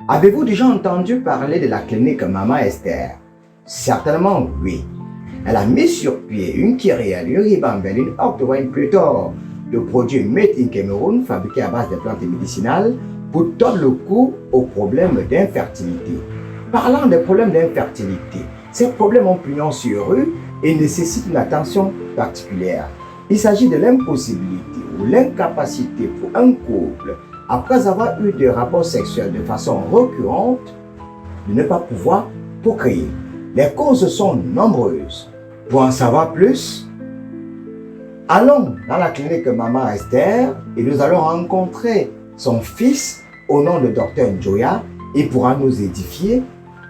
Avez-vous déjà entendu parler de la clinique Maman Esther? Certainement oui. Elle a mis sur pied une kyrielle, une ribambelle, une octroi, une pléthore de produits made in Cameroun fabriqués à base de plantes médicinales pour tordre le cou aux problèmes d'infertilité. Parlant des problèmes d'infertilité, ces problèmes ont pignon sur rue et nécessitent une attention particulière. Il s'agit de l'impossibilité ou l'incapacité pour un couple, après avoir eu des rapports sexuels de façon récurrente, de ne pas pouvoir procréer. Les causes sont nombreuses. Pour en savoir plus, allons dans la clinique Maman Esther et nous allons rencontrer son fils au nom de Dr Njoya. Il pourra nous édifier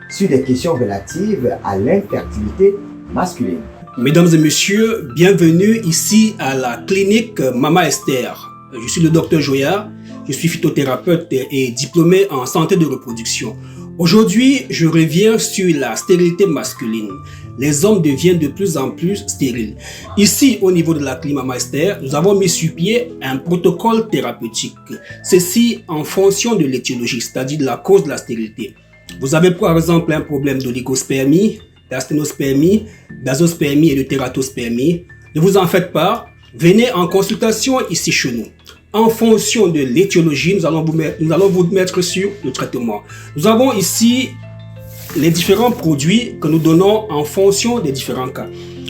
sur des questions relatives à l'infertilité masculine. Mesdames et messieurs, bienvenue ici à la clinique Maman Esther. Je suis le Dr Njoya, je suis phytothérapeute et diplômé en santé de reproduction. Aujourd'hui, je reviens sur la stérilité masculine. Les hommes deviennent de plus en plus stériles. Ici, au niveau de la clinique Maman Esther, nous avons mis sur pied un protocole thérapeutique. Ceci en fonction de l'étiologie, c'est-à-dire de la cause de la stérilité. Vous avez par exemple un problème d'oligospermie, d'asténospermie, d'azospermie et de tératospermie. Ne vous en faites pas, venez en consultation ici chez nous. En fonction de l'étiologie, nous allons vous mettre sur le traitement. Nous avons ici les différents produits que nous donnons en fonction des différents cas.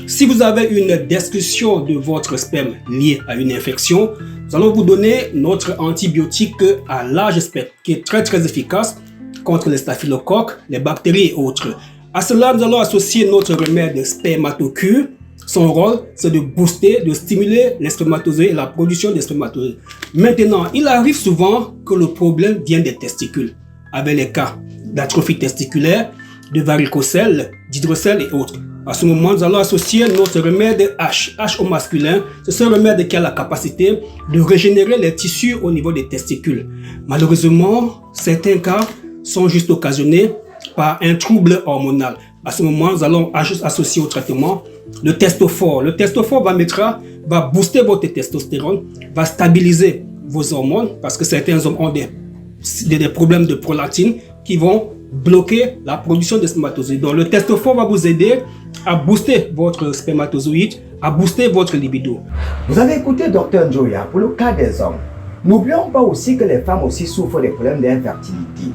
Si vous avez une destruction de votre sperme liée à une infection, nous allons vous donner notre antibiotique à large spectre qui est très efficace contre les staphylocoques, les bactéries et autres. À cela, nous allons associer notre remède spermatocure. Son rôle, c'est de booster, de stimuler les spermatozoïdes et la production des spermatozoïdes. Maintenant, il arrive souvent que le problème vient des testicules, avec les cas d'atrophie testiculaire, de varicocèle, d'hydrocèle et autres. À ce moment, nous allons associer notre remède H au masculin. C'est ce remède qui a la capacité de régénérer les tissus au niveau des testicules. Malheureusement, certains cas sont juste occasionnés par un trouble hormonal. À ce moment, nous allons associer au traitement le testophore. Le testophore va booster votre testostérone, va stabiliser vos hormones parce que certains hommes ont des problèmes de prolactine qui vont bloquer la production de spermatozoïdes. Donc le testophore va vous aider à booster votre spermatozoïde, à booster votre libido. Vous avez écouté Dr Njoya pour le cas des hommes. N'oublions pas aussi que les femmes aussi souffrent des problèmes d'infertilité.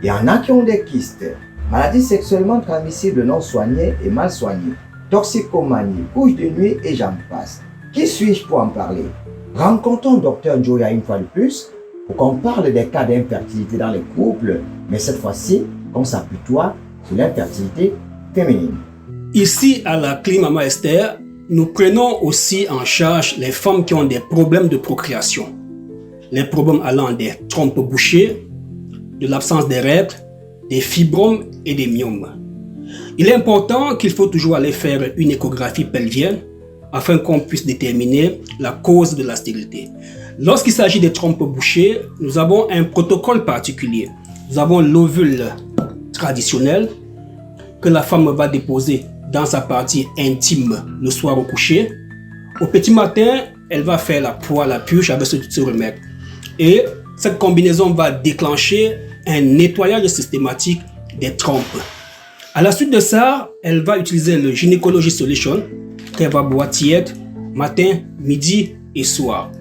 Il y en a qui ont des kystes, maladies sexuellement transmissibles non soignées et mal soignées, toxicomanie, couche de nuit et j'en passe. Qui suis-je pour en parler? Rencontrons Dr Njoya une fois de plus pour qu'on parle des cas d'infertilité dans les couples, mais cette fois-ci, qu'on s'apitoie sur l'infertilité féminine. Ici, à la clinique Maman Esther, nous prenons aussi en charge les femmes qui ont des problèmes de procréation. Les problèmes allant des trompes bouchées, de l'absence des règles, des fibromes et des myomes. Il est important qu'il faut toujours aller faire une échographie pelvienne afin qu'on puisse déterminer la cause de la stérilité. Lorsqu'il s'agit des trompes bouchées, nous avons un protocole particulier. Nous avons l'ovule traditionnel que la femme va déposer dans sa partie intime le soir au coucher. Au petit matin, elle va faire la poire, la purge avec ce remède. Et cette combinaison va déclencher un nettoyage systématique des trompes. À la suite de ça, elle va utiliser le Gynecology Solution qu'elle va boire tiède matin, midi et soir.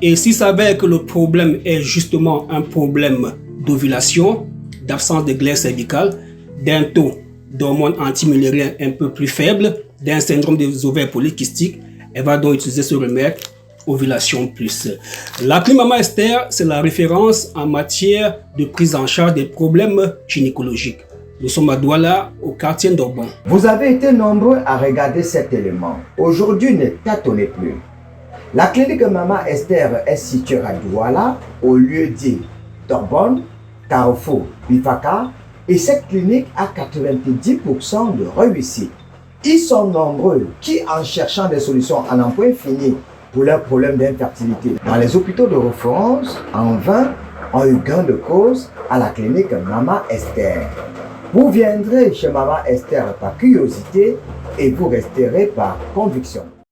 Et s'il s'avère que le problème est justement un problème d'ovulation, d'absence de glaire cervicale, d'un taux d'hormones antimullériens un peu plus faible, d'un syndrome des ovaires polykystiques, elle va donc utiliser ce remède Ovulation Plus. La clinique Maman Esther, c'est la référence en matière de prise en charge des problèmes gynécologiques. Nous sommes à Douala, au quartier d'Orban. Vous avez été nombreux à regarder cet élément. Aujourd'hui, ne tâtonnez plus. La clinique Maman Esther est située à Douala, au lieu dit d'Orban, Carrefour, Bifaka, et cette clinique a 90% de réussite. Ils sont nombreux qui, en cherchant des solutions en un point fini pour leurs problèmes d'infertilité dans les hôpitaux de référence, en vain, ont eu gain de cause à la clinique Maman Esther. Vous viendrez chez Maman Esther par curiosité et vous resterez par conviction.